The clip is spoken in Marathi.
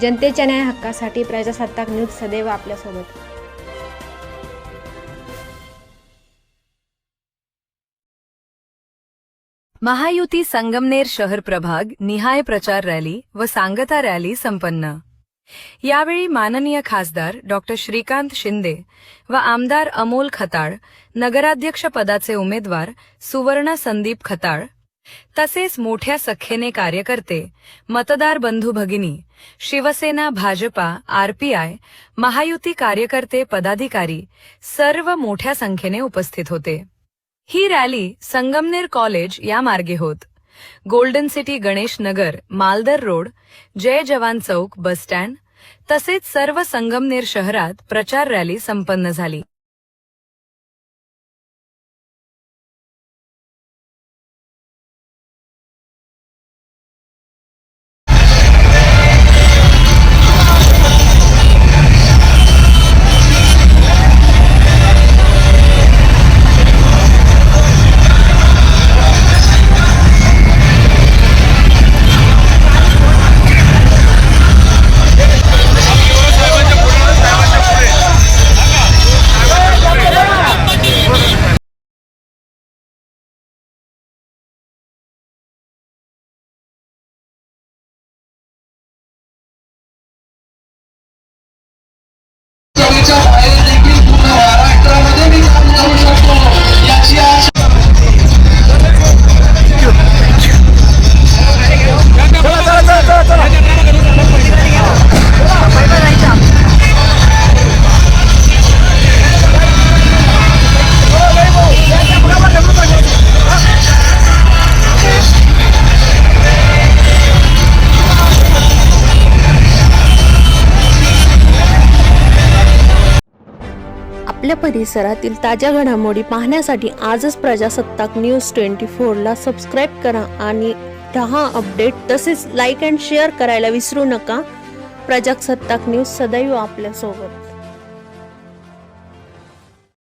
जनतेच्या न्याय हक्कासाठी प्रजासत्ताक न्यूज सदैव आपल्यासोबत। महायुती संगमनेर शहर प्रभाग निहाय प्रचार रॅली व सांगता रॅली संपन्न। यावेळी माननीय खासदार डॉक्टर श्रीकांत शिंदे व आमदार अमोल खताळ, नगराध्यक्ष पदाचे उमेदवार सुवर्ण संदीप खताळ, तसेच मोठ्या संख्येने कार्यकर्ते, मतदार बंधू भगिनी, शिवसेना, भाजपा, आरपीआय, महायुती कार्यकर्ते, पदाधिकारी सर्व मोठ्या संख्येने उपस्थित होते। ही रॅली संगमनेर कॉलेज या मार्गे होत golden city, Ganesh Nagar, मालदर road, जय जवान चौक, बस स्टँड तसेच सर्व संगमनेर शहरात प्रचार रॅली संपन्न झाली। बाहेर देखील पूर्ण महाराष्ट्रामध्ये मी काम करू शकतो याची आशा। आपल्या परिसरातील ताज्या घडामोडी पाहण्यासाठी आजच प्रजासत्ताक न्यूज 24 ला सबस्क्राइब करा आणि रहा अपडेट। तसेच लाईक अँड शेअर करायला विसरू नका। प्रजासत्ताक न्यूज सदैव आपल्या सोबत।